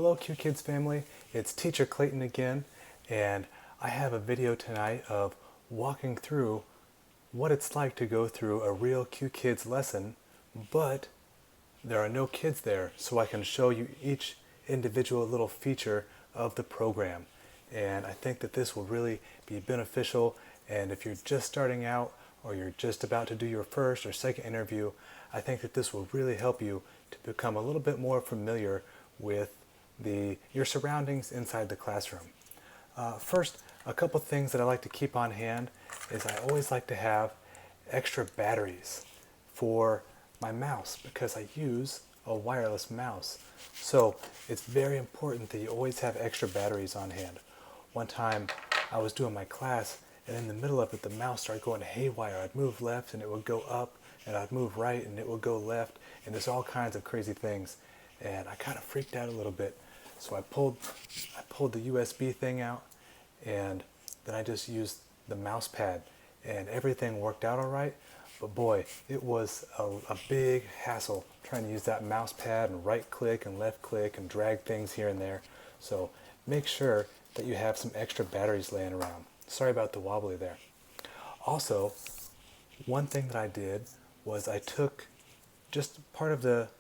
Hello Qkids family, it's Teacher Clayton again, and I have a video tonight of walking through what it's like to go through a real Qkids lesson, but there are no kids there, so I can show you each individual little feature of the program. And I think that this will really be beneficial, and if you're just starting out or you're just about to do your first or second interview, I think that this will really help you to become a little bit more familiar with your surroundings inside the classroom. First, a couple things that I like to keep on hand is I always like to have extra batteries for my mouse because I use a wireless mouse. So it's very important that you always have extra batteries on hand. One time I was doing my class and in the middle of it the mouse started going haywire. I'd move left and it would go up, and I'd move right and it would go left, and there's all kinds of crazy things. And I kind of freaked out a little bit. So I pulled the USB thing out, and then I just used the mouse pad, and everything worked out all right. But boy, it was a big hassle trying to use that mouse pad and right click and left click and drag things here and there. So make sure that you have some extra batteries laying around. Sorry about the wobbly there. Also, one thing that I did was I took just part of the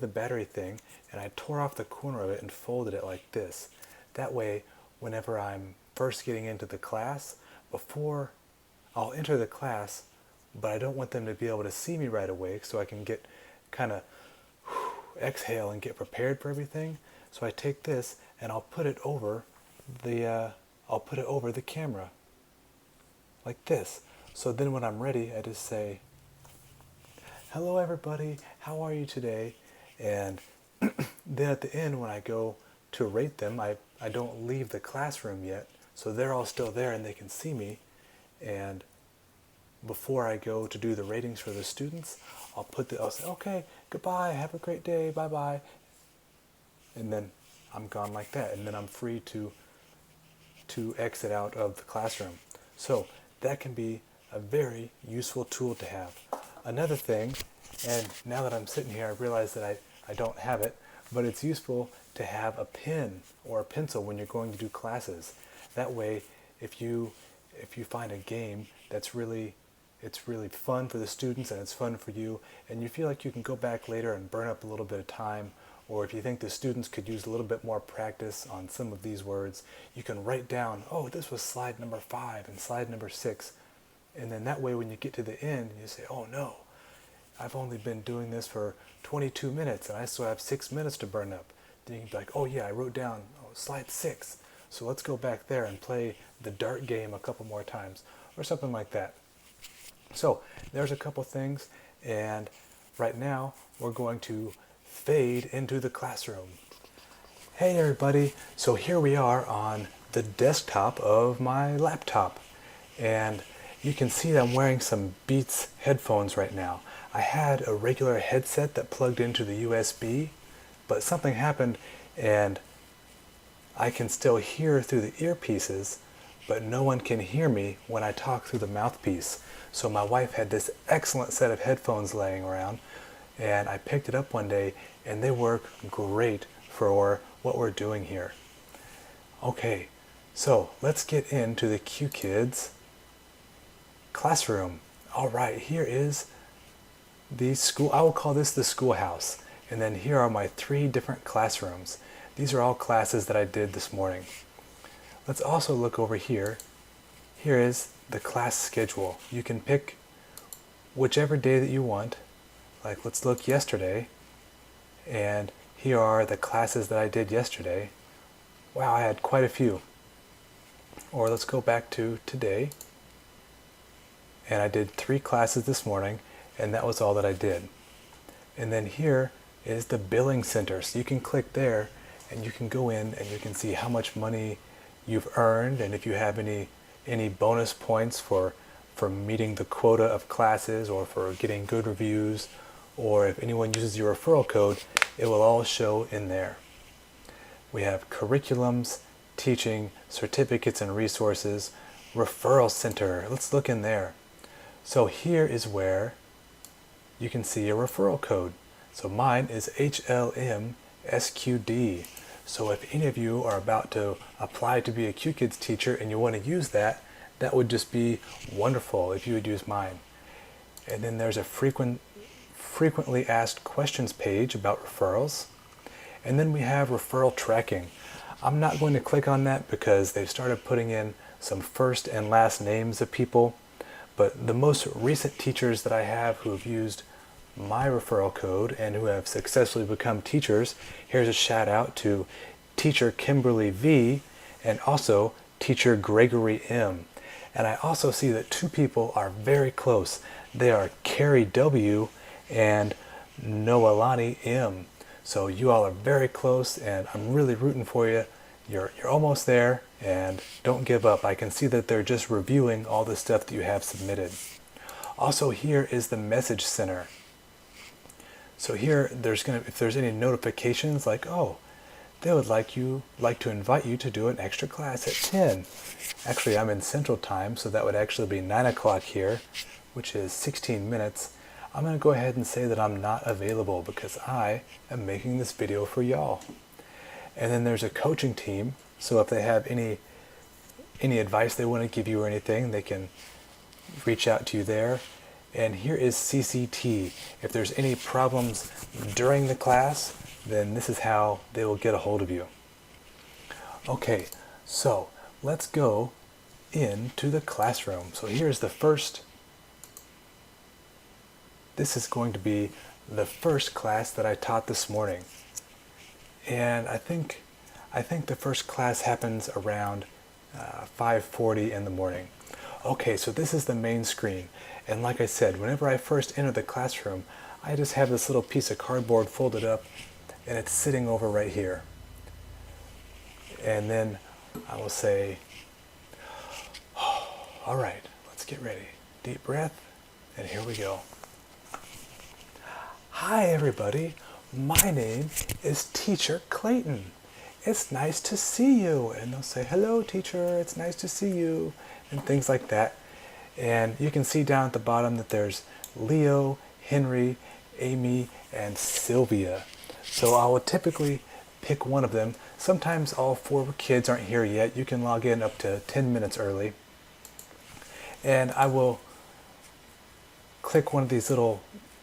battery thing and I tore off the corner of it and folded it like this. That way, whenever I'm first getting into the class, before I'll enter the class, but I don't want them to be able to see me right away, so I can get kind of exhale and get prepared for everything. So I take this and I'll put it over the camera like this. So then when I'm ready, I just say, "Hello everybody, how are you today?" And then at the end, when I go to rate them, I don't leave the classroom yet, so they're all still there and they can see me. And before I go to do the ratings for the students, I'll say, "Okay, goodbye, have a great day, bye-bye." And then I'm gone like that, and then I'm free to exit out of the classroom. So that can be a very useful tool to have. Another thing, and now that I'm sitting here, I realize that I don't have it, but it's useful to have a pen or a pencil when you're going to do classes. That way, if you find a game it's really fun for the students and it's fun for you, and you feel like you can go back later and burn up a little bit of time, or if you think the students could use a little bit more practice on some of these words, you can write down, "Oh, this was slide number 5 and slide number 6. And then that way when you get to the end, you say, "Oh no, I've only been doing this for 22 minutes and I still have 6 minutes to burn up." Then you can be like, "Oh yeah, I wrote down slide 6. So let's go back there and play the dart game a couple more times," or something like that. So there's a couple things, and right now we're going to fade into the classroom. Hey everybody, so here we are on the desktop of my laptop, and you can see that I'm wearing some Beats headphones right now. I had a regular headset that plugged into the USB, but something happened and I can still hear through the earpieces, but no one can hear me when I talk through the mouthpiece. So my wife had this excellent set of headphones laying around, and I picked it up one day and they work great for what we're doing here. Okay, so let's get into the Qkids classroom. All right, here is the school. I will call this the schoolhouse. And then here are my 3 different classrooms. These are all classes that I did this morning. Let's also look over here. Here is the class schedule. You can pick whichever day that you want. Like let's look yesterday. And here are the classes that I did yesterday. Wow, I had quite a few. Or let's go back to today. And I did 3 classes this morning, and that was all that I did. And then here is the billing center. So you can click there and you can go in and you can see how much money you've earned, and if you have any bonus points for meeting the quota of classes, or for getting good reviews, or if anyone uses your referral code, it will all show in there. We have curriculums, teaching, certificates and resources, referral center. Let's look in there. So here is where you can see a referral code. So mine is HLMSQD. So if any of you are about to apply to be a Qkids teacher and you want to use that, that would just be wonderful if you would use mine. And then there's a frequently asked questions page about referrals. And then we have referral tracking. I'm not going to click on that because they've started putting in some first and last names of people. But the most recent teachers that I have who have used my referral code and who have successfully become teachers, here's a shout out to teacher Kimberly V and also teacher Gregory M. And I also see that two people are very close. They are Carrie W and Noelani M. So you all are very close and I'm really rooting for you. You're almost there, and don't give up. I can see that they're just reviewing all the stuff that you have submitted. Also, here is the message center. So here, if there's any notifications like, oh, they would like to invite you to do an extra class at 10. Actually, I'm in Central Time, so that would actually be 9 o'clock here, which is 16 minutes. I'm going to go ahead and say that I'm not available because I am making this video for y'all. And then there's a coaching team, so if they have any advice they want to give you or anything, they can reach out to you there. And here is CCT. If there's any problems during the class, then this is how they will get a hold of you. Okay, so let's go into the classroom. So here's the first. This is going to be the first class that I taught this morning. And I think the first class happens around 5:40 in the morning. Okay, so this is the main screen. And like I said, whenever I first enter the classroom, I just have this little piece of cardboard folded up and it's sitting over right here. And then I will say, oh, all right, let's get ready. Deep breath, and here we go. Hi, everybody. My name is Teacher Clayton. It's nice to see you. And they'll say, hello, teacher. It's nice to see you. And things like that. And you can see down at the bottom that there's Leo, Henry, Amy, and Sylvia. So I will typically pick one of them. Sometimes all 4 kids aren't here yet. You can log in up to 10 minutes early. And I will click one of these little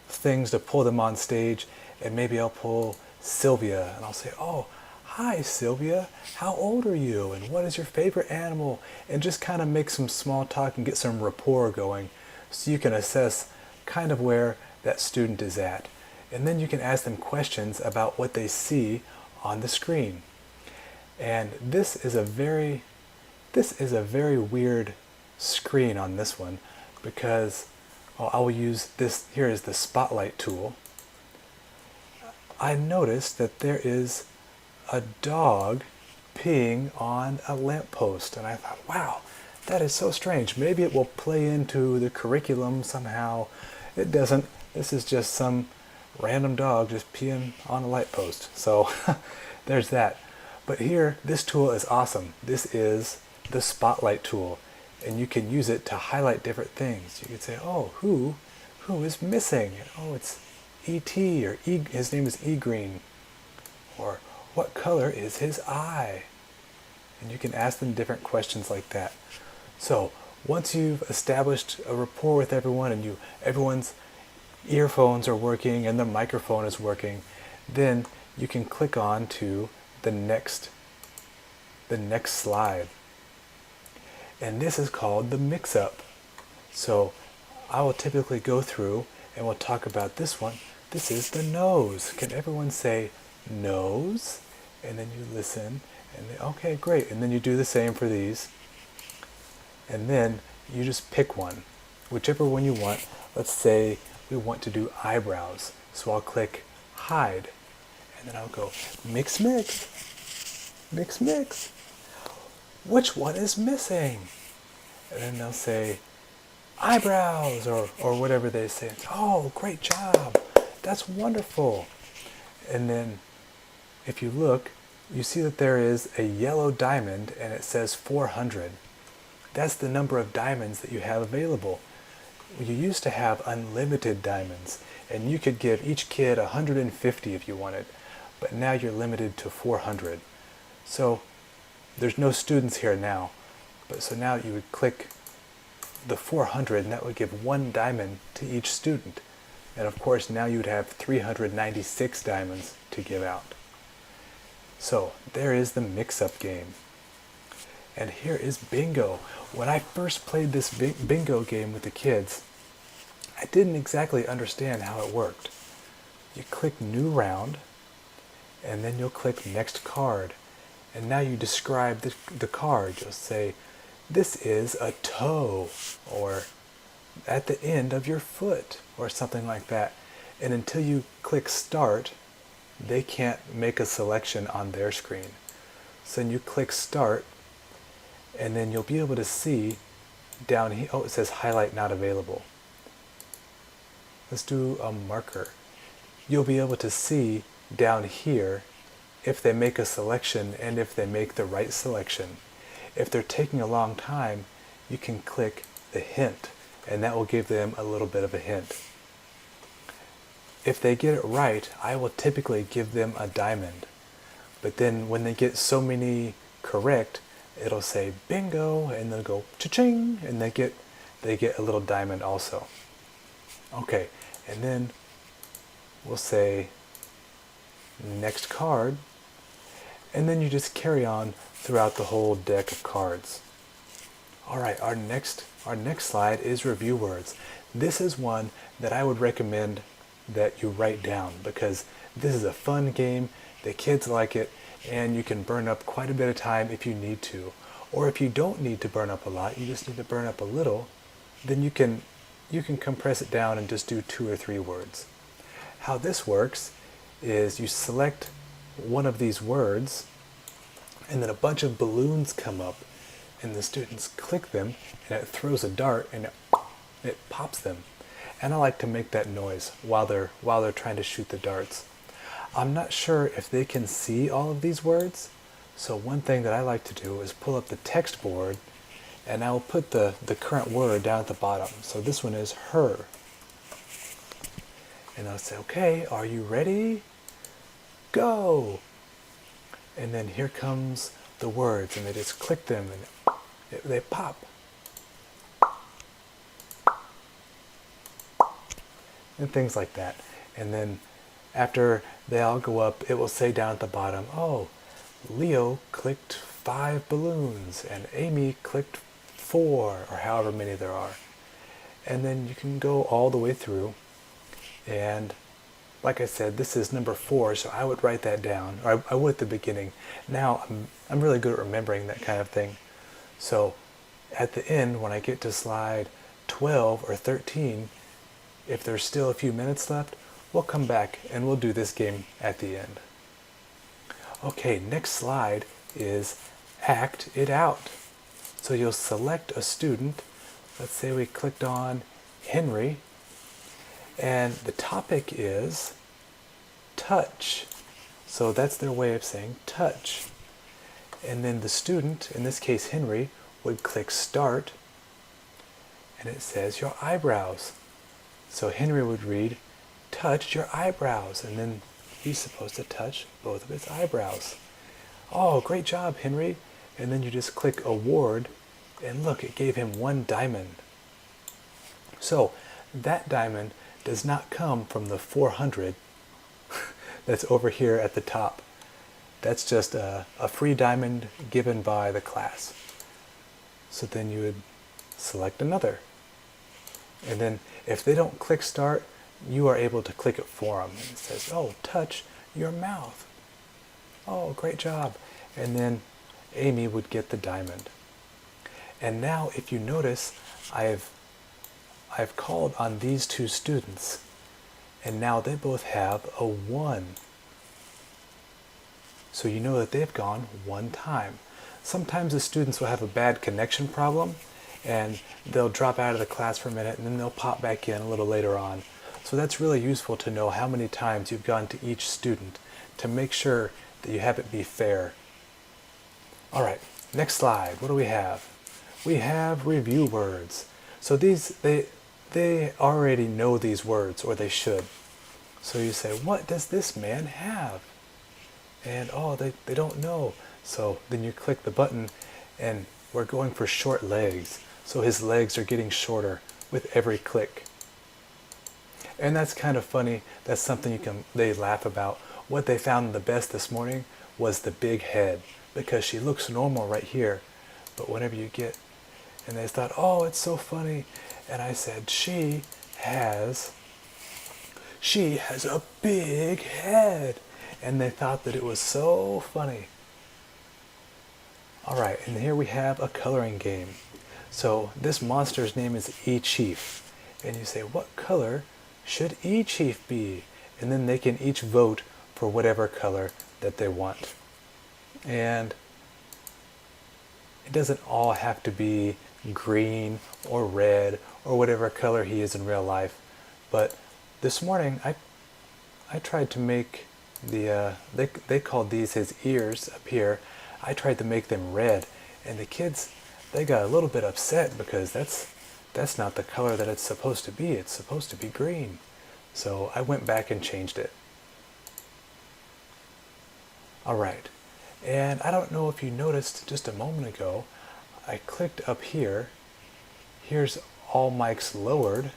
things to pull them on stage. And maybe I'll pull Sylvia and I'll say, oh, hi Sylvia, how old are you? And what is your favorite animal? And just kind of make some small talk and get some rapport going so you can assess kind of where that student is at. And then you can ask them questions about what they see on the screen. And this is a very weird screen on this one because I will use this. Here is the spotlight tool. I noticed that there is a dog peeing on a lamppost, and I thought, wow, that is so strange. Maybe it will play into the curriculum somehow. It doesn't. This is just some random dog just peeing on a light post. So there's that. But here, this tool is awesome. This is the spotlight tool, and you can use it to highlight different things. You can say, oh, who is missing? Oh, it's E.T. or his name is E. Green. Or what color is his eye? And you can ask them different questions like that. So once you've established a rapport with everyone and everyone's earphones are working and the microphone is working, then you can click on to the next slide. And this is called the mix-up. So I will typically go through and we'll talk about this one. This is the nose. Can everyone say nose? And then you listen and then, okay, great. And then you do the same for these. And then you just pick one, whichever one you want. Let's say we want to do eyebrows. So I'll click hide. And then I'll go mix, mix, mix, mix. Which one is missing? And then they'll say eyebrows or whatever they say. Oh, great job. That's wonderful. And then if you look, you see that there is a yellow diamond and it says 400. That's the number of diamonds that you have available. You used to have unlimited diamonds and you could give each kid 150 if you wanted, but now you're limited to 400. So there's no students here now, but so now you would click the 400 and that would give 1 diamond to each student. And of course now you would have 396 diamonds to give out. So there is the mix-up game. And here is bingo. When I first played this bingo game with the kids, I didn't exactly understand how it worked. You click new round, and then you'll click next card. And now you describe the card. You'll say, this is a toe, or at the end of your foot, or something like that. And until you click start, they can't make a selection on their screen. So then you click start, and then you'll be able to see down here, oh, it says highlight not available. Let's do a marker. You'll be able to see down here if they make a selection and if they make the right selection. If they're taking a long time, you can click the hint, and that will give them a little bit of a hint. If they get it right, I will typically give them a diamond. But then when they get so many correct, it'll say bingo, and they'll go cha-ching, and they get a little diamond also. Okay, and then we'll say next card, and then you just carry on throughout the whole deck of cards. All right, our next slide is review words. This is one that I would recommend that you write down because this is a fun game, the kids like it, and you can burn up quite a bit of time if you need to. Or if you don't need to burn up a lot, you just need to burn up a little, then you can compress it down and just do 2 or 3 words. How this works is you select one of these words, and then a bunch of balloons come up, and the students click them, and it throws a dart, and it pops them. And I like to make that noise while they're trying to shoot the darts. I'm not sure if they can see all of these words, so one thing that I like to do is pull up the text board, and I will put the current word down at the bottom. So this one is her. And I'll say, okay, are you ready? Go! And then here comes the words, and they just click them, and they pop. And things like that. And then after they all go up, it will say down at the bottom, oh, Leo clicked 5 balloons, and Amy clicked 4, or however many there are. And then you can go all the way through, and like I said, this is number 4, so I would write that down, or I would at the beginning. Now I'm really good at remembering that kind of thing. So at the end, when I get to slide 12 or 13, if there's still a few minutes left, we'll come back and we'll do this game at the end. Okay, next slide is act it out. So you'll select a student. Let's say we clicked on Henry, and the topic is touch. So that's their way of saying touch. And then the student, in this case Henry, would click start, and it says your eyebrows. So Henry would read, touch your eyebrows, and then he's supposed to touch both of his eyebrows. Oh, great job, Henry. And then you just click award, and look, it gave him 1 diamond. So that diamond does not come from the 400 that's over here at the top. That's just a free diamond given by the class. So then you would select another. And then if they don't click start, you are able to click it for them. And it says, oh, touch your mouth. Oh, great job. And then Amy would get the diamond. And now if you notice, I've called on these 2 students, and now they both have a 1. So you know that they've gone 1 time. Sometimes the students will have a bad connection problem, and they'll drop out of the class for a minute, and then they'll pop back in a little later on. So that's really useful to know how many times you've gone to each student to make sure that you have it be fair. All right, next slide. What do we have? We have review words. So these, they already know these words, or they should. So you say, what does this man have? And oh, they don't know. So then you click the button, and we're going for short legs. So his legs are getting shorter with every click. And that's kind of funny. That's something they laugh about. What they found the best this morning was the big head, because she looks normal right here. But whenever you get, and they thought, oh, it's so funny. And I said, she has a big head. And they thought that it was so funny. All right, and here we have a coloring game. So this monster's name is E-Chief. And you say, what color should E-Chief be? And then they can each vote for whatever color that they want. And it doesn't all have to be green or red or whatever color he is in real life. But this morning I tried to make they called these his ears up here. I tried to make them red, and the kids, they got a little bit upset because that's not the color that it's supposed to be. It's supposed to be green. So I went back and changed it. All right. And I don't know if you noticed just a moment ago, I clicked up here. Here's all mics lowered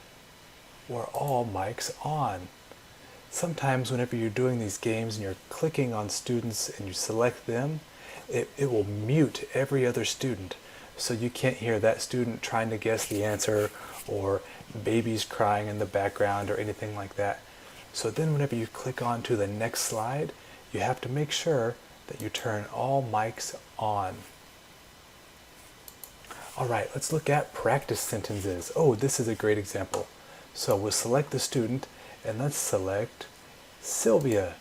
or all mics on. Sometimes whenever you're doing these games and you're clicking on students and you select them, it will mute every other student. So you can't hear that student trying to guess the answer or babies crying in the background or anything like that. So then whenever you click on to the next slide, you have to make sure that you turn all mics on. All right, let's look at practice sentences. Oh, this is a great example. So we'll select the student, and let's select Sylvia.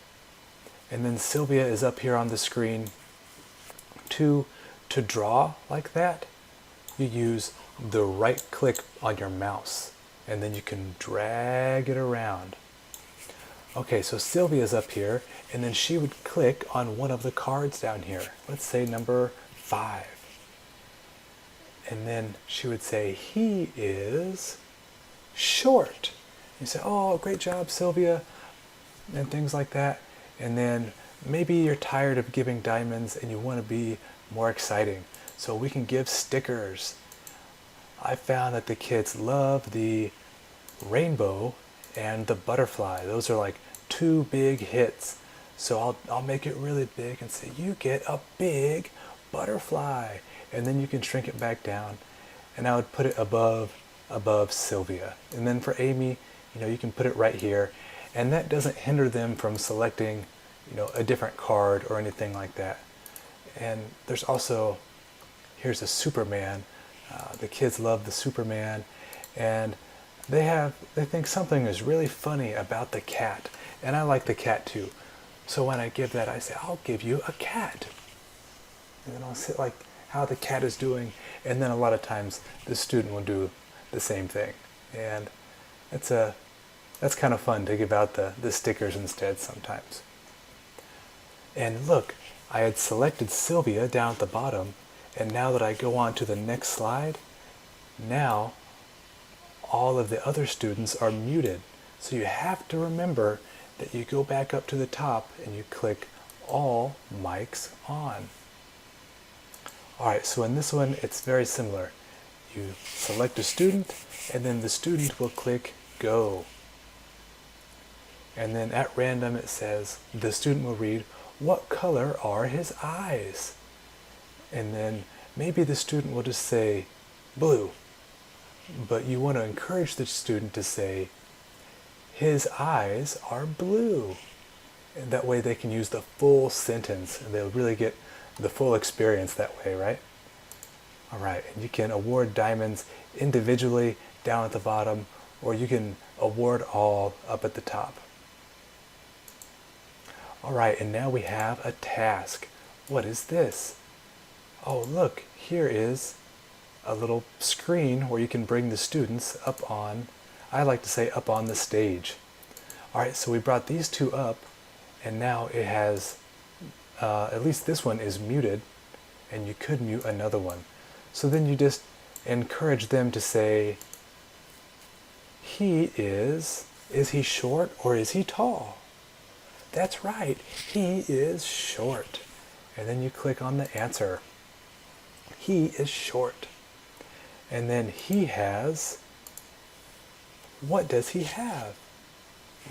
And then Sylvia is up here on the screen. To draw like that, you use the right click on your mouse, and then you can drag it around. Okay, so Sylvia's up here, and then she would click on one of the cards down here. Let's say number 5. And then she would say, he is short. You say, oh, great job, Sylvia, and things like that. And then maybe you're tired of giving diamonds and you want to be more exciting. So we can give stickers. I found that the kids love the rainbow and the butterfly. Those are like 2 big hits. So I'll make it really big and say, you get a big butterfly. And then you can shrink it back down. And I would put it above Sylvia. And then for Amy, you can put it right here. And that doesn't hinder them from selecting, a different card or anything like that. And there's also, here's a Superman. The kids love the Superman. And they think something is really funny about the cat. And I like the cat too. So when I give that, I say, I'll give you a cat. And then I'll say like how the cat is doing. And then a lot of times the student will do the same thing. And that's kind of fun to give out the stickers instead sometimes. And look, I had selected Sylvia down at the bottom, and now that I go on to the next slide, now all of the other students are muted. So you have to remember that you go back up to the top and you click all mics on. Alright, so in this one it's very similar. You select a student, and then the student will click go. And then at random it says, the student will read, what color are his eyes? And then maybe the student will just say blue. But you want to encourage the student to say, his eyes are blue. And that way they can use the full sentence, and they'll really get the full experience that way, right? All right, and you can award diamonds individually down at the bottom, or you can award all up at the top. All right, and now we have a task. What is this? Oh, look, here is a little screen where you can bring the students up on, I like to say up on the stage. All right, so we brought these 2 up, and now it has, at least this one is muted, and you could mute another one. So then you just encourage them to say, is he short or is he tall? That's right, he is short. and then you click on the answer. He is short. And then he has, what does he have?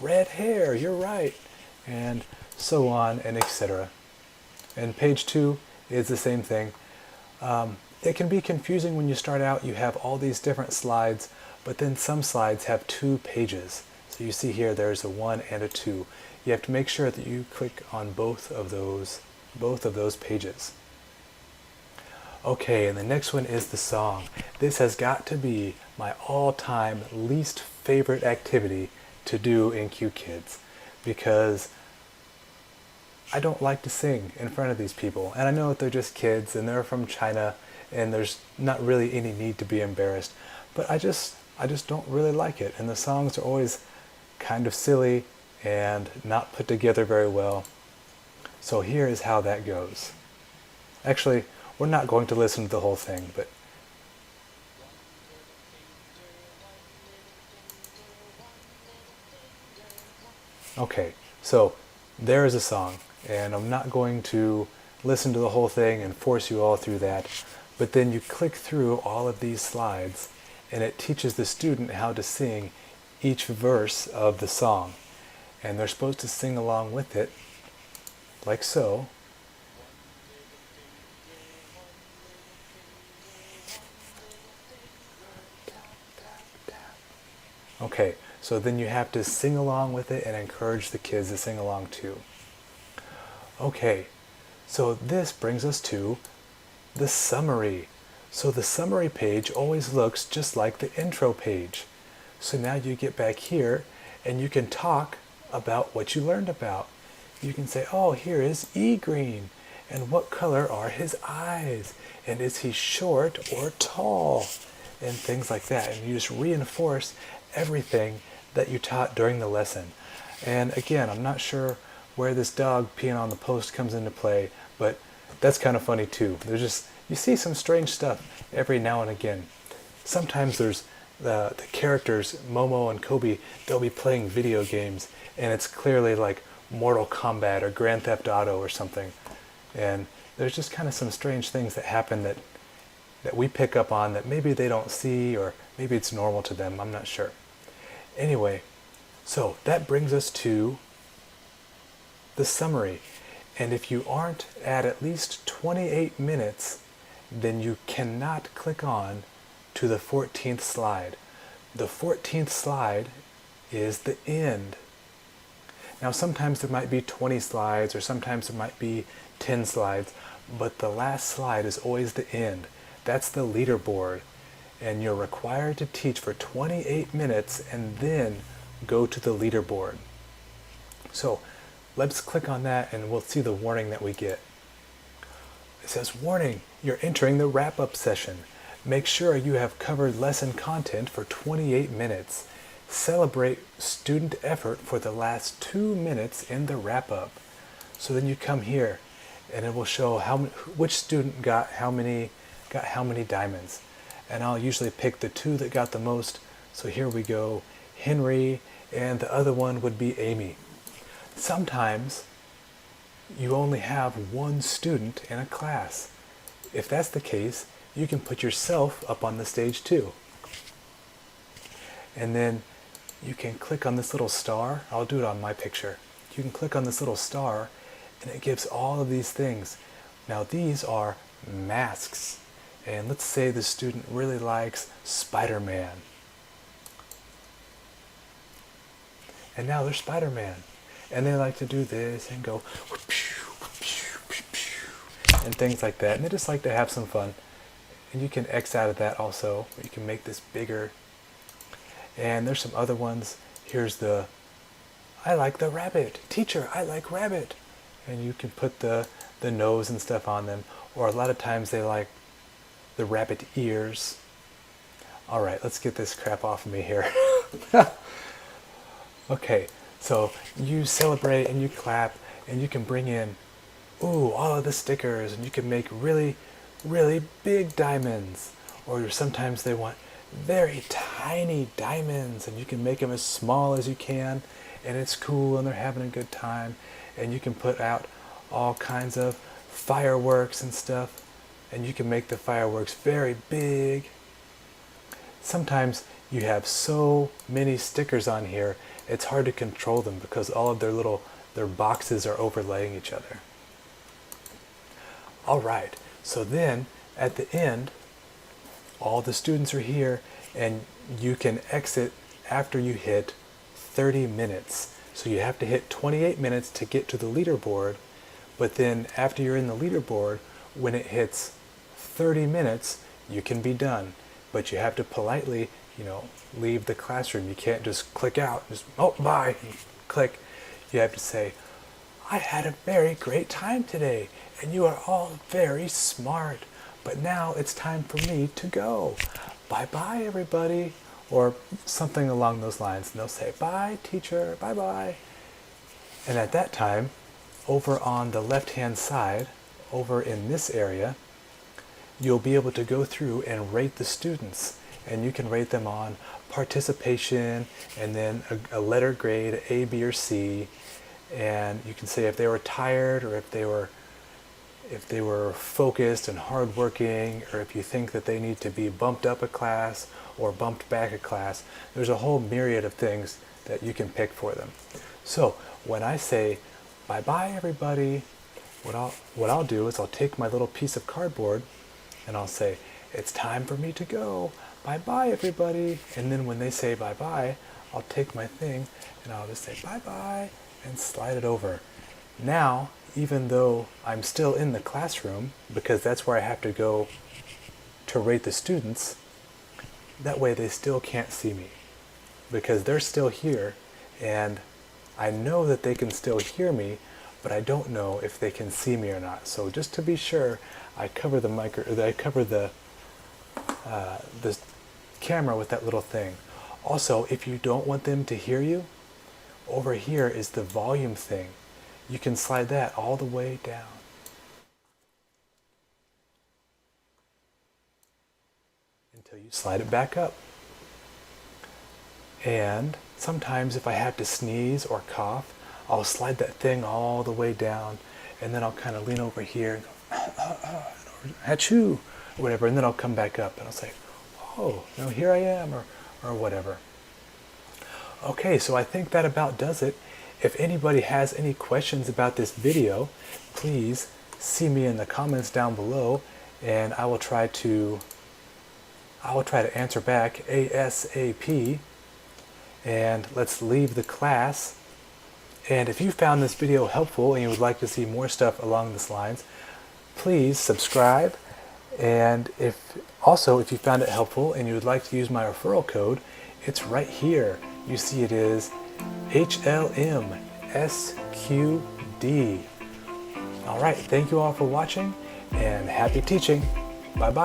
Red hair, you're right. And so on and etc. And page 2 is the same thing. It can be confusing when you start out. You have all these different slides, but then some slides have 2 pages. So you see here there's a 1 and a 2. You have to make sure that you click on both of those pages. Okay, and the next one is the song. This has got to be my all-time least favorite activity to do in Qkids, because I don't like to sing in front of these people. And I know that they're just kids and they're from China and there's not really any need to be embarrassed, but I just don't really like it. And the songs are always kind of silly and not put together very well. So here is how that goes. Actually, we're not going to listen to the whole thing, but okay, so there is a song, and I'm not going to listen to the whole thing and force you all through that, but then you click through all of these slides and it teaches the student how to sing each verse of the song. And they're supposed to sing along with it, like so. Okay, so then you have to sing along with it and encourage the kids to sing along too. Okay, so this brings us to the summary. So the summary page always looks just like the intro page. So now you get back here and you can talk about what you learned about. You can say, oh, here is E green. And what color are his eyes? And is he short or tall? And things like that. And you just reinforce everything that you taught during the lesson. And again, I'm not sure where this dog peeing on the post comes into play, but that's kind of funny too. There's just, you see some strange stuff every now and again. Sometimes there's the characters, Momo and Kobe, they'll be playing video games and it's clearly like Mortal Kombat or Grand Theft Auto or something. And there's just kind of some strange things that happen that we pick up on that maybe they don't see, or maybe it's normal to them, I'm not sure. Anyway, so that brings us to the summary. And if you aren't at least 28 minutes, then you cannot click on to the 14th slide. The 14th slide is the end. Now sometimes there might be 20 slides or sometimes there might be 10 slides, but the last slide is always the end. That's the leaderboard. And you're required to teach for 28 minutes and then go to the leaderboard. So let's click on that and we'll see the warning that we get. It says, warning, you're entering the wrap-up session. Make sure you have covered lesson content for 28 minutes. Celebrate student effort for the last 2 minutes in the wrap-up. So then you come here and it will show which student got how many diamonds. And I'll usually pick the 2 that got the most. So here we go, Henry, and the other one would be Amy. Sometimes you only have 1 student in a class. If that's the case, you can put yourself up on the stage too. And then you can click on this little star. I'll do it on my picture. You can click on this little star and it gives all of these things. Now these are masks. And let's say the student really likes Spider-Man. And now they're Spider-Man. And they like to do this and go and things like that. And they just like to have some fun. And you can X out of that also. You can make this bigger. And there's some other ones. Here's the, I like the rabbit. Teacher, I like rabbit. And you can put the nose and stuff on them. Or a lot of times they like the rabbit ears. All right, let's get this crap off of me here. Okay, so you celebrate and you clap and you can bring in, all of the stickers, and you can make really, really big diamonds. Or sometimes they want very tiny diamonds and you can make them as small as you can, and it's cool and they're having a good time. And you can put out all kinds of fireworks and stuff, and you can make the fireworks very big. Sometimes you have so many stickers on here, it's hard to control them because all of their boxes are overlaying each other. All right, so then at the end, all the students are here, and you can exit after you hit 30 minutes. So you have to hit 28 minutes to get to the leaderboard, but then after you're in the leaderboard, when it hits 30 minutes, you can be done. But you have to politely, leave the classroom. You can't just click out, just, oh, bye, and click. You have to say, I had a very great time today, and you are all very smart, but now it's time for me to go. Bye-bye, everybody, or something along those lines. And they'll say, bye, teacher, bye-bye. And at that time, over on the left-hand side, over in this area, you'll be able to go through and rate the students. And you can rate them on participation, and then a letter grade, A, B, or C. And you can say if they were tired, or if they were focused and hardworking, or if you think that they need to be bumped up a class or bumped back a class. There's a whole myriad of things that you can pick for them. So when I say bye-bye everybody, what I'll do is I'll take my little piece of cardboard and I'll say, it's time for me to go. Bye-bye everybody. And then when they say bye-bye, I'll take my thing and I'll just say bye-bye and slide it over. Now, even though I'm still in the classroom, because that's where I have to go to rate the students, that way they still can't see me, because they're still here, and I know that they can still hear me, but I don't know if they can see me or not. So just to be sure, I cover the the camera with that little thing. Also, if you don't want them to hear you, over here is the volume thing. You can slide that all the way down. Until you slide it back up. And sometimes if I have to sneeze or cough, I'll slide that thing all the way down, and then I'll kind of lean over here and go, achoo, or whatever, and then I'll come back up and I'll say, oh, here I am, or whatever. Okay, so I think that about does it. If anybody has any questions about this video, please see me in the comments down below, and I will try to answer back ASAP. And let's leave the class. And if you found this video helpful and you would like to see more stuff along these lines, please subscribe. And if you found it helpful and you would like to use my referral code, it's right here. You see it is HLMSQD. All right, thank you all for watching, and happy teaching. Bye-bye.